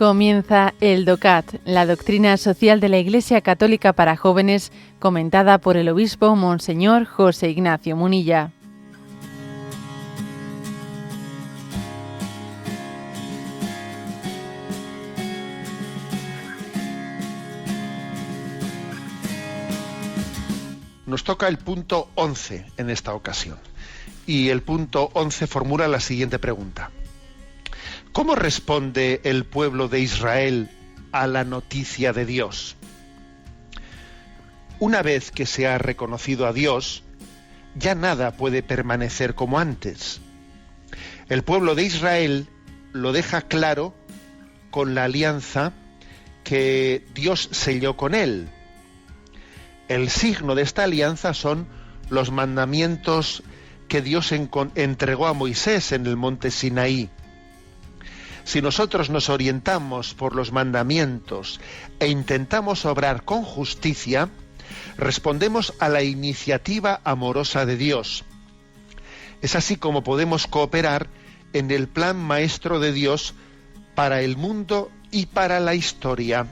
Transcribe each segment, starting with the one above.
Comienza el DOCAT, la doctrina social de la Iglesia Católica para jóvenes, comentada por el obispo Monseñor José Ignacio Munilla. Nos toca el punto 11 en esta ocasión. Y el punto 11 formula la siguiente pregunta. ¿Cómo responde el pueblo de Israel a la noticia de Dios? Una vez que se ha reconocido a Dios, ya nada puede permanecer como antes. El pueblo de Israel lo deja claro con la alianza que Dios selló con él. El signo de esta alianza son los mandamientos que Dios entregó a Moisés en el monte Sinaí. Si nosotros nos orientamos por los mandamientos e intentamos obrar con justicia, respondemos a la iniciativa amorosa de Dios. Es así como podemos cooperar en el plan maestro de Dios para el mundo y para la historia.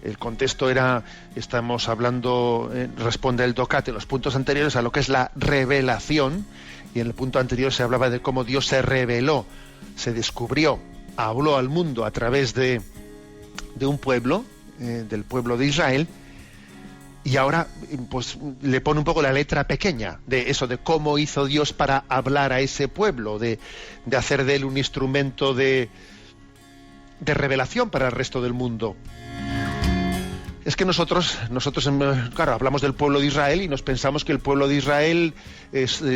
El contexto era, estamos hablando, responde el DOCAT en los puntos anteriores a lo que es la revelación, y en el punto anterior se hablaba de cómo Dios se reveló, se descubrió, habló al mundo a través de un pueblo, del pueblo de Israel, y ahora pues le pone un poco la letra pequeña de eso, de cómo hizo Dios para hablar a ese pueblo, de hacer de él un instrumento de revelación para el resto del mundo. Es que nosotros claro, hablamos del pueblo de Israel y nos pensamos que el pueblo de Israel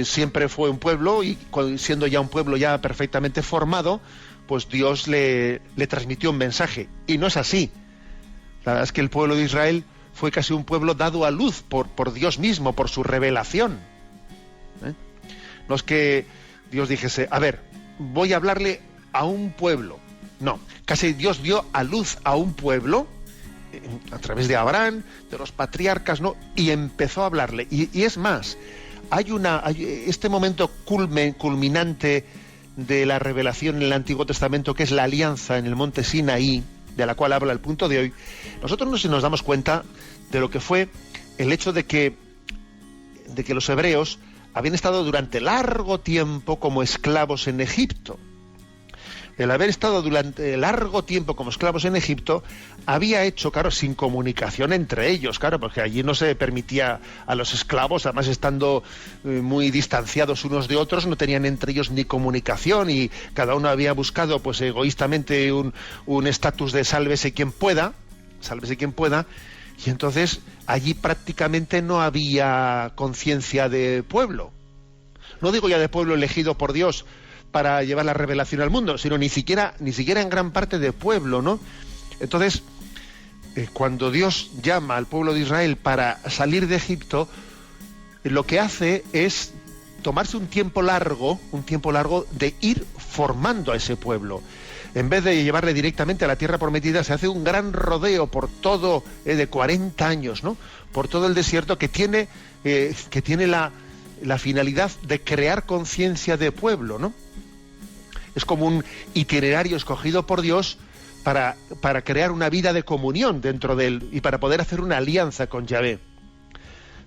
siempre fue un pueblo, y siendo ya un pueblo ya perfectamente formado, pues Dios le transmitió un mensaje. Y no es así. La verdad es que el pueblo de Israel fue casi un pueblo dado a luz por Dios mismo, por su revelación. No es que Dios dijese, a ver, voy a hablarle a un pueblo. No, casi Dios dio a luz a un pueblo a través de Abraham, de los patriarcas, ¿no? Y empezó a hablarle. Y es más, hay este momento culminante de la revelación en el Antiguo Testamento, que es la alianza en el monte Sinaí, de la cual habla el punto de hoy. Nosotros no sé si nos damos cuenta de lo que fue el hecho de que los hebreos habían estado durante largo tiempo como esclavos en Egipto. El haber estado durante largo tiempo como esclavos en Egipto había hecho, claro, sin comunicación entre ellos, claro, porque allí no se permitía a los esclavos, además estando muy distanciados unos de otros, no tenían entre ellos ni comunicación, y cada uno había buscado pues egoístamente un estatus de sálvese quien pueda, y entonces allí prácticamente no había conciencia de pueblo. No digo ya de pueblo elegido por Dios para llevar la revelación al mundo, sino ni siquiera en gran parte de pueblo, ¿no? Entonces, cuando Dios llama al pueblo de Israel para salir de Egipto, lo que hace es tomarse un tiempo largo de ir formando a ese pueblo. En vez de llevarle directamente a la tierra prometida, se hace un gran rodeo por todo, de 40 años, ¿no? Por todo el desierto que tiene la finalidad de crear conciencia de pueblo, ¿no? Es como un itinerario escogido por Dios para crear una vida de comunión dentro de él y para poder hacer una alianza con Yahvé.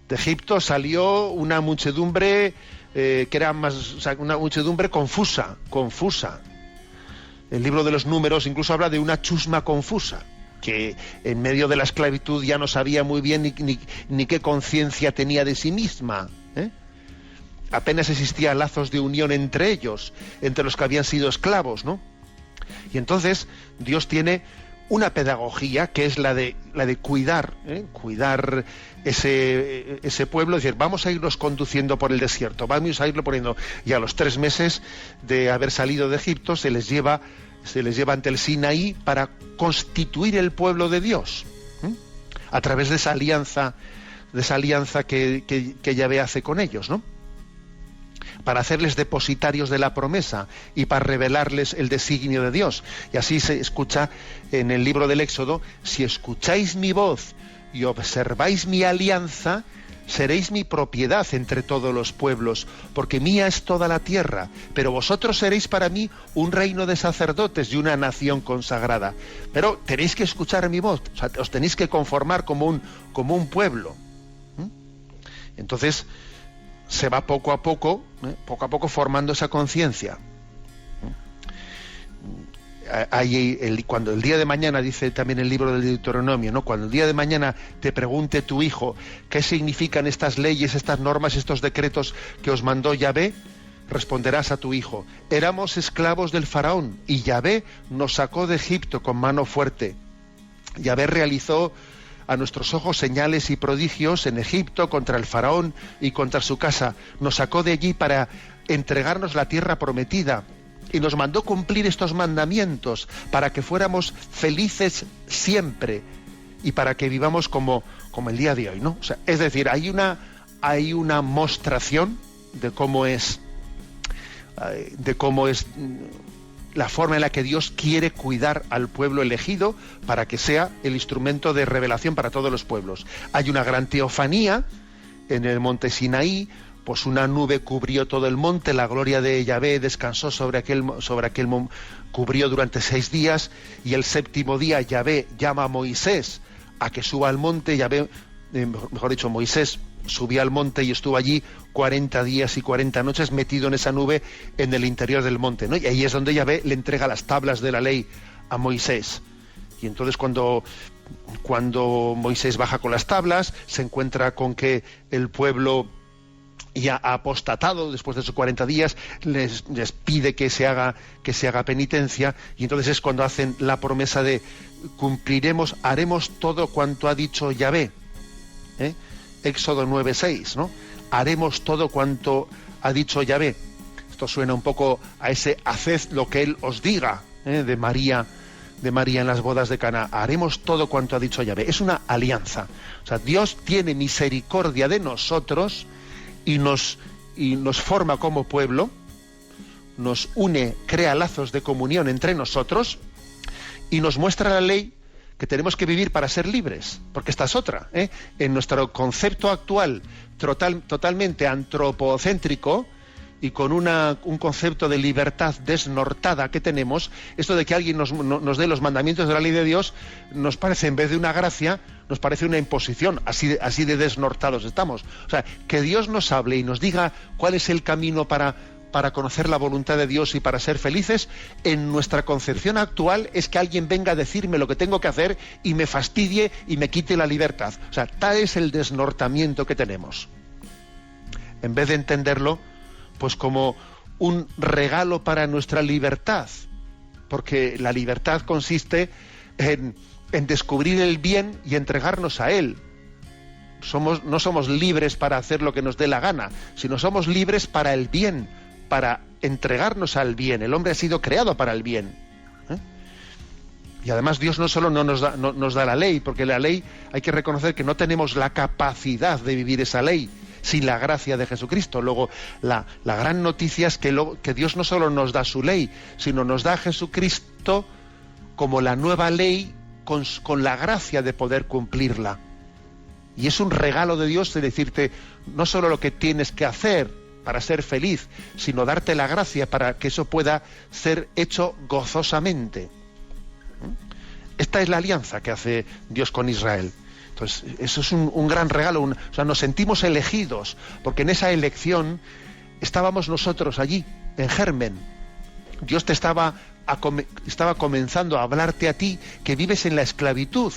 De Egipto salió una muchedumbre una muchedumbre confusa. El libro de los Números incluso habla de una chusma confusa, que en medio de la esclavitud ya no sabía muy bien ni qué conciencia tenía de sí misma, Apenas existían lazos de unión entre ellos, entre los que habían sido esclavos, ¿no? Y entonces Dios tiene una pedagogía que es la de cuidar ese pueblo, es decir, vamos a irlos conduciendo por el desierto, vamos a irlo poniendo, y a los 3 meses de haber salido de Egipto se les lleva ante el Sinaí para constituir el pueblo de Dios, a través de esa alianza que Yahvé hace con ellos, ¿no? Para hacerles depositarios de la promesa y para revelarles el designio de Dios. Y así se escucha en el libro del Éxodo: si escucháis mi voz y observáis mi alianza, seréis mi propiedad entre todos los pueblos, porque mía es toda la tierra, pero vosotros seréis para mí un reino de sacerdotes y una nación consagrada. Pero tenéis que escuchar mi voz, o sea, os tenéis que conformar como un pueblo. Entonces se va poco a poco formando esa conciencia. Cuando el día de mañana, dice también el libro del Deuteronomio, ¿no? Cuando el día de mañana te pregunte tu hijo qué significan estas leyes, estas normas, estos decretos que os mandó Yahvé, responderás a tu hijo: éramos esclavos del faraón y Yahvé nos sacó de Egipto con mano fuerte. Yahvé realizó a nuestros ojos señales y prodigios en Egipto contra el faraón y contra su casa. Nos sacó de allí para entregarnos la tierra prometida. Y nos mandó cumplir estos mandamientos para que fuéramos felices siempre y para que vivamos como el día de hoy, ¿no? O sea, es decir, hay una mostración de cómo es la forma en la que Dios quiere cuidar al pueblo elegido para que sea el instrumento de revelación para todos los pueblos. Hay una gran teofanía en el monte Sinaí. Pues una nube cubrió todo el monte, la gloria de Yahvé descansó sobre aquel cubrió durante 6 días, y el 7º día Yahvé llama a Moisés a que suba al monte. Yahvé, mejor dicho, Moisés subía al monte y estuvo allí 40 días y 40 noches metido en esa nube en el interior del monte, ¿no? Y ahí es donde Yahvé le entrega las tablas de la ley a Moisés. Y entonces cuando Moisés baja con las tablas, se encuentra con que el pueblo ya ha apostatado después de esos 40 días, les pide que se haga penitencia, y entonces es cuando hacen la promesa de haremos todo cuanto ha dicho Yahvé, Éxodo 9:6, ¿no? Haremos todo cuanto ha dicho Yahvé. Esto suena un poco a ese haced lo que él os diga, de María en las bodas de Caná. Haremos todo cuanto ha dicho Yahvé. Es una alianza. O sea, Dios tiene misericordia de nosotros y nos forma como pueblo, nos une, crea lazos de comunión entre nosotros y nos muestra la ley que tenemos que vivir para ser libres, porque esta es otra, en nuestro concepto actual totalmente antropocéntrico y con un concepto de libertad desnortada que tenemos, esto de que alguien nos dé los mandamientos de la ley de Dios nos parece, en vez de una gracia, nos parece una imposición. Así de desnortados estamos. O sea, que Dios nos hable y nos diga cuál es el camino para conocer la voluntad de Dios y para ser felices, en nuestra concepción actual es que alguien venga a decirme lo que tengo que hacer y me fastidie y me quite la libertad. O sea, tal es el desnortamiento que tenemos. En vez de entenderlo pues como un regalo para nuestra libertad, porque la libertad consiste en descubrir el bien y entregarnos a él. No somos libres para hacer lo que nos dé la gana, sino somos libres para el bien, para entregarnos al bien. El hombre ha sido creado para el bien. Y además Dios no solo no nos da la ley, porque la ley hay que reconocer que no tenemos la capacidad de vivir esa ley sin la gracia de Jesucristo. Luego, la gran noticia es que Dios no solo nos da su ley, sino nos da a Jesucristo como la nueva ley con la gracia de poder cumplirla. Y es un regalo de Dios de decirte no solo lo que tienes que hacer para ser feliz, sino darte la gracia para que eso pueda ser hecho gozosamente. Esta es la alianza que hace Dios con Israel. Entonces, eso es un gran regalo. O sea, nos sentimos elegidos, porque en esa elección estábamos nosotros allí, en germen. Dios te estaba comenzando a hablarte a ti, que vives en la esclavitud.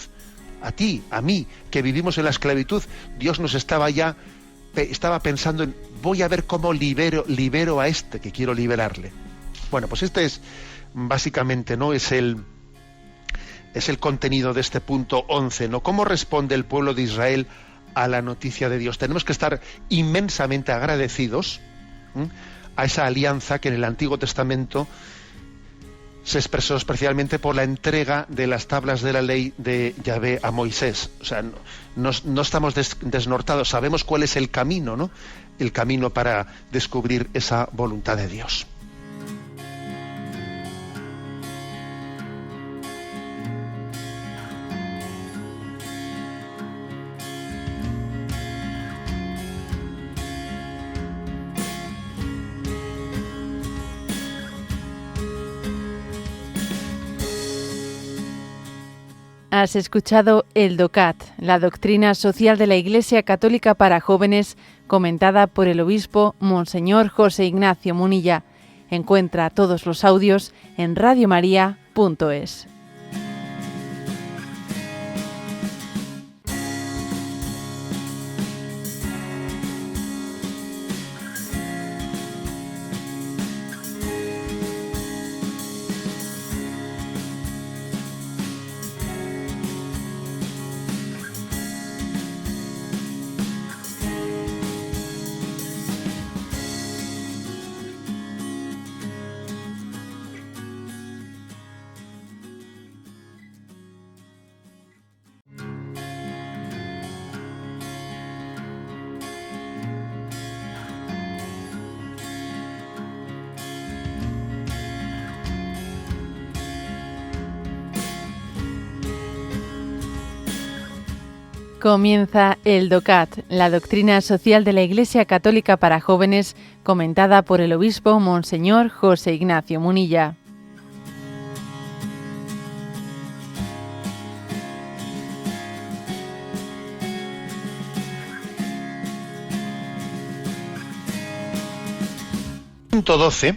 A ti, a mí, que vivimos en la esclavitud. Dios nos estaba pensando en, voy a ver cómo libero a este que quiero liberarle. Bueno, pues este es básicamente, ¿no?, es el contenido de este punto 11, ¿no? ¿Cómo responde el pueblo de Israel a la noticia de Dios? Tenemos que estar inmensamente agradecidos a esa alianza que en el Antiguo Testamento se expresó especialmente por la entrega de las tablas de la ley de Yahvé a Moisés. O sea, no estamos desnortados, sabemos cuál es el camino, ¿no? El camino para descubrir esa voluntad de Dios. Has escuchado el DOCAT, la doctrina social de la Iglesia Católica para jóvenes, comentada por el obispo Monseñor José Ignacio Munilla. Encuentra todos los audios en radiomaria.es. Comienza el DOCAT, la doctrina social de la Iglesia Católica para jóvenes, comentada por el obispo Monseñor José Ignacio Munilla. Punto 12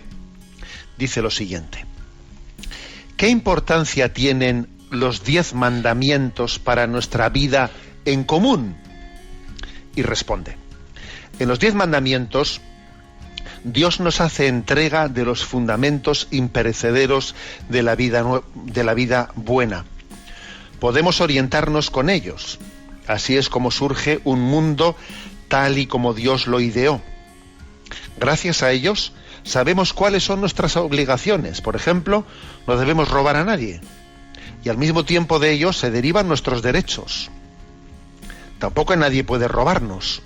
dice lo siguiente: ¿qué importancia tienen los 10 mandamientos para nuestra vida en común? Y responde: en los 10 mandamientos Dios nos hace entrega de los fundamentos imperecederos de la vida buena. Podemos orientarnos con ellos. Así es como surge un mundo tal y como Dios lo ideó. Gracias a ellos sabemos cuáles son nuestras obligaciones. Por ejemplo, no debemos robar a nadie. Y al mismo tiempo de ellos se derivan nuestros derechos. Tampoco nadie puede robarnos.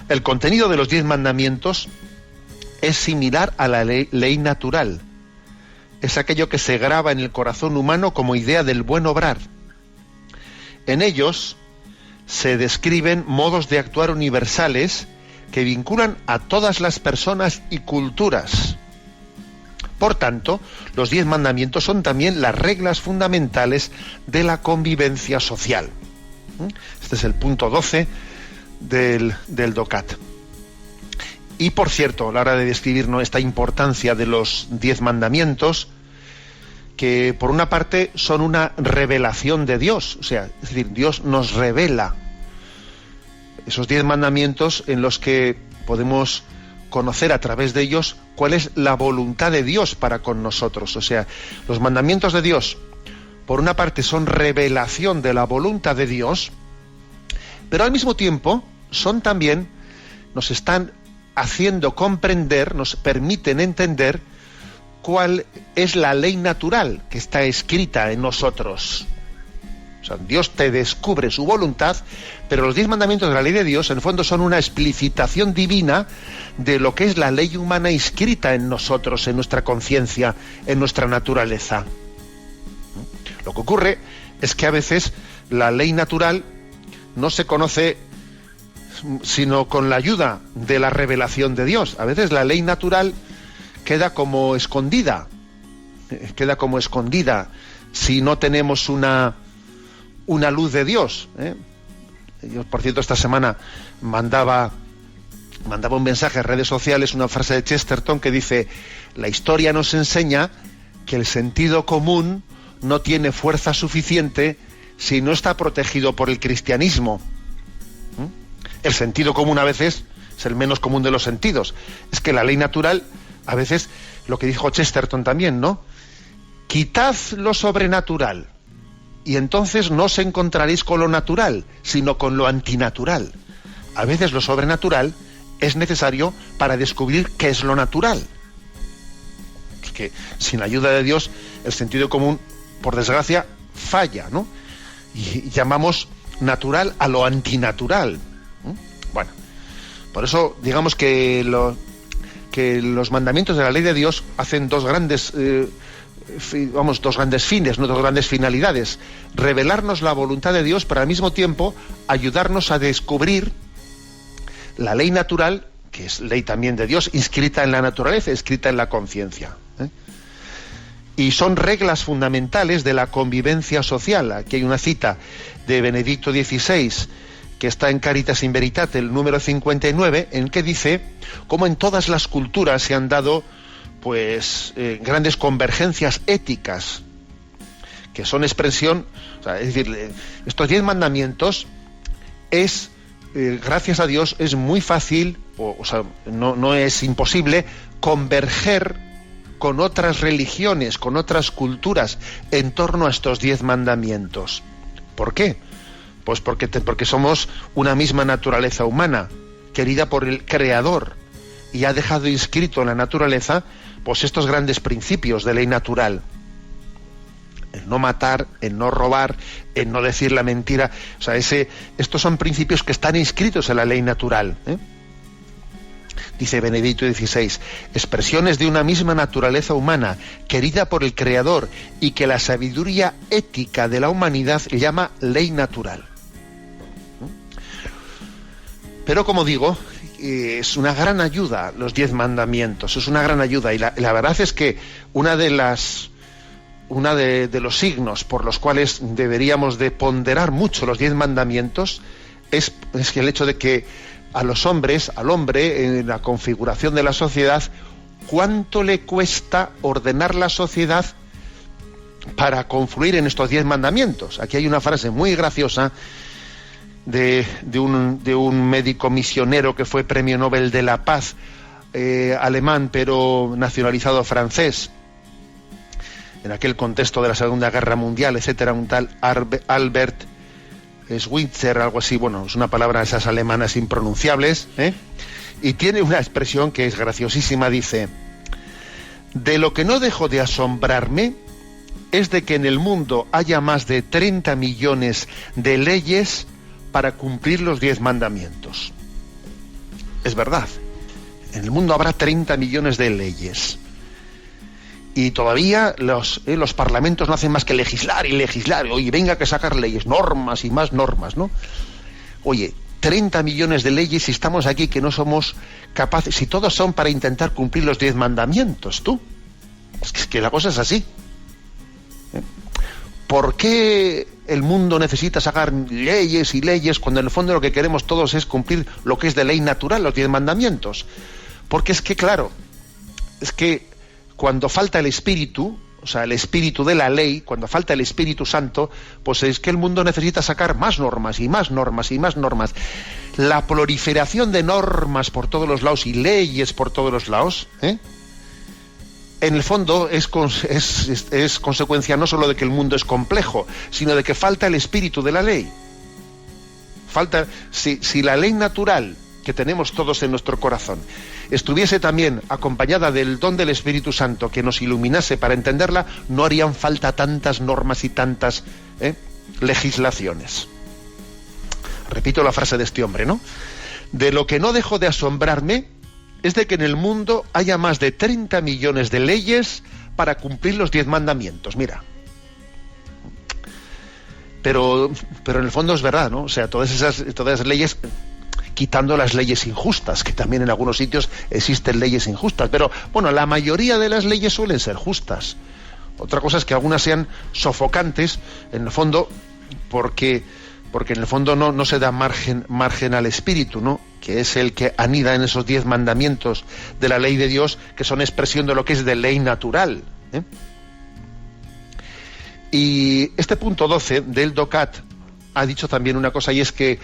El contenido de los 10 mandamientos es similar a la ley natural. Es aquello que se graba en el corazón humano como idea del buen obrar. En ellos se describen modos de actuar universales que vinculan a todas las personas y culturas. Por tanto, los 10 mandamientos son también las reglas fundamentales de la convivencia social. Este es el punto 12 del DOCAT. Y por cierto, a la hora de describir esta importancia de los 10 mandamientos, que por una parte son una revelación de Dios, es decir, Dios nos revela esos 10 mandamientos en los que podemos conocer a través de ellos cuál es la voluntad de Dios para con nosotros. O sea, los mandamientos de Dios, por una parte, son revelación de la voluntad de Dios, pero al mismo tiempo son también, nos están haciendo comprender, nos permiten entender cuál es la ley natural que está escrita en nosotros. O sea, Dios te descubre su voluntad, pero los 10 mandamientos de la ley de Dios, en el fondo, son una explicitación divina de lo que es la ley humana inscrita en nosotros, en nuestra conciencia, en nuestra naturaleza. Lo que ocurre es que a veces la ley natural no se conoce sino con la ayuda de la revelación de Dios. A veces la ley natural queda como escondida si no tenemos una luz de Dios. Yo, por cierto, esta semana mandaba un mensaje en redes sociales, una frase de Chesterton que dice: la historia nos enseña que el sentido común no tiene fuerza suficiente si no está protegido por el cristianismo. El sentido común a veces es el menos común de los sentidos. Es que la ley natural, a veces, lo que dijo Chesterton también, ¿no? Quitad lo sobrenatural y entonces no os encontraréis con lo natural, sino con lo antinatural. A veces lo sobrenatural es necesario para descubrir qué es lo natural. Es que sin ayuda de Dios el sentido común, por desgracia, falla, ¿no? Y llamamos natural a lo antinatural. Bueno, por eso digamos que los mandamientos de la ley de Dios hacen dos grandes fines, no dos grandes finalidades: revelarnos la voluntad de Dios, pero al mismo tiempo ayudarnos a descubrir la ley natural, que es ley también de Dios, inscrita en la naturaleza, inscrita en la conciencia. y son reglas fundamentales de la convivencia social. Aquí hay una cita de Benedicto XVI, que está en Caritas in Veritate, el número 59, en que dice cómo en todas las culturas se han dado pues grandes convergencias éticas, que son expresión, o sea, es decir, estos 10 mandamientos es, gracias a Dios, es muy fácil, o sea, no es imposible converger con otras religiones, con otras culturas, en torno a estos 10 mandamientos. ¿Por qué? Pues porque somos una misma naturaleza humana, querida por el Creador, y ha dejado inscrito en la naturaleza pues estos grandes principios de ley natural: el no matar, el no robar, el no decir la mentira. O sea, estos son principios que están inscritos en la ley natural, ¿eh? Dice Benedicto XVI, expresiones de una misma naturaleza humana, querida por el Creador, y que la sabiduría ética de la humanidad llama ley natural. Pero, como digo, es una gran ayuda los 10 mandamientos, es una gran ayuda, y la verdad es que uno de los signos por los cuales deberíamos de ponderar mucho los 10 mandamientos es el hecho de que a los hombres, al hombre, en la configuración de la sociedad, cuánto le cuesta ordenar la sociedad para confluir en estos 10 mandamientos. Aquí hay una frase muy graciosa de un médico misionero que fue Premio Nobel de la Paz, alemán pero nacionalizado francés, en aquel contexto de la Segunda Guerra Mundial, etcétera, un tal Albert Schweitzer, algo así. Bueno, es una palabra de esas alemanas impronunciables, ¿eh? Y tiene una expresión que es graciosísima. Dice: de lo que no dejo de asombrarme es de que en el mundo haya más de 30 millones de leyes para cumplir los 10 mandamientos. Es verdad, en el mundo habrá 30 millones de leyes. Y todavía los parlamentos no hacen más que legislar y legislar. Oye, venga que sacar leyes, normas y más normas, ¿no? Oye, 30 millones de leyes y estamos aquí que no somos capaces, si todos son para intentar cumplir los 10 mandamientos, tú. Es que la cosa es así. ¿Por qué el mundo necesita sacar leyes y leyes cuando en el fondo lo que queremos todos es cumplir lo que es de ley natural, los 10 mandamientos? Porque es que, claro, es que cuando falta el espíritu, o sea, el espíritu de la ley, cuando falta el Espíritu Santo, pues es que el mundo necesita sacar más normas y más normas y más normas. La proliferación de normas por todos los lados y leyes por todos los lados, en el fondo es consecuencia no solo de que el mundo es complejo, sino de que falta el espíritu de la ley. Falta, si la ley natural que tenemos todos en nuestro corazón estuviese también acompañada del don del Espíritu Santo que nos iluminase para entenderla, no harían falta tantas normas y tantas legislaciones. Repito la frase de este hombre, ¿no? De lo que no dejo de asombrarme es de que en el mundo haya más de 30 millones de leyes para cumplir los 10 mandamientos. Mira. Pero en el fondo es verdad, ¿no? O sea, todas esas leyes, quitando las leyes injustas, que también en algunos sitios existen leyes injustas, pero bueno, la mayoría de las leyes suelen ser justas. Otra cosa es que algunas sean sofocantes, en el fondo, porque en el fondo no se da margen al espíritu, ¿no? Que es el que anida en esos 10 mandamientos de la ley de Dios, que son expresión de lo que es de ley natural, ¿eh? Y este punto 12 del DOCAT ha dicho también una cosa, y es que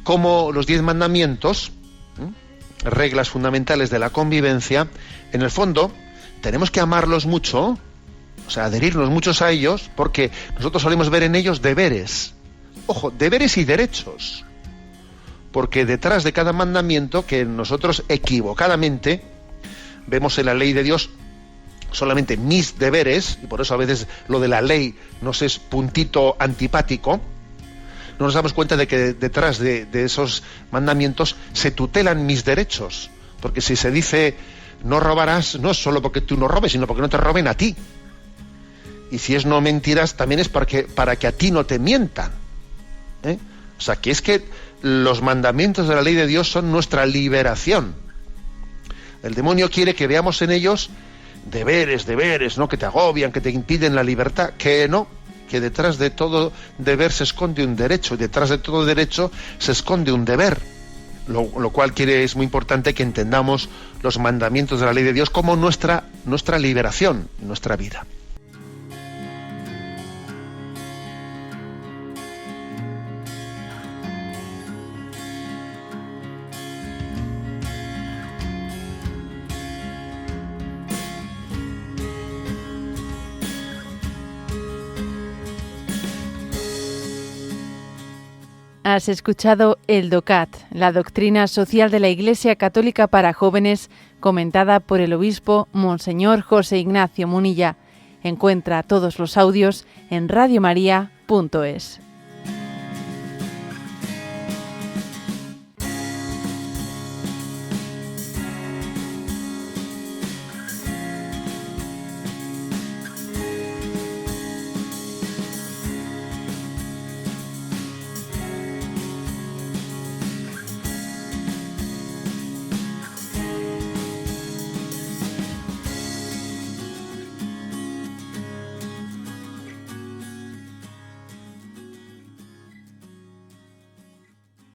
como los 10 mandamientos, reglas fundamentales de la convivencia, en el fondo tenemos que amarlos mucho, o sea, adherirnos muchos a ellos, porque nosotros solemos ver en ellos deberes. Ojo, deberes y derechos. Porque detrás de cada mandamiento que nosotros equivocadamente vemos en la ley de Dios solamente mis deberes, y por eso a veces lo de la ley nos es puntito antipático, no nos damos cuenta de que detrás de esos mandamientos se tutelan mis derechos. Porque si se dice no robarás, no es solo porque tú no robes, sino porque no te roben a ti. Y si es no mentirás, también es para que a ti no te mientan, ¿eh? O sea, que es que los mandamientos de la ley de Dios son nuestra liberación. El demonio quiere que veamos en ellos deberes, ¿no? Que te agobian, que te impiden la libertad, que no, que detrás de todo deber se esconde un derecho, y detrás de todo derecho se esconde un deber, lo cual es muy importante que entendamos los mandamientos de la ley de Dios como nuestra liberación, nuestra vida. Has escuchado el DOCAT, la doctrina social de la Iglesia Católica para jóvenes, comentada por el obispo Monseñor José Ignacio Munilla. Encuentra todos los audios en radiomaria.es.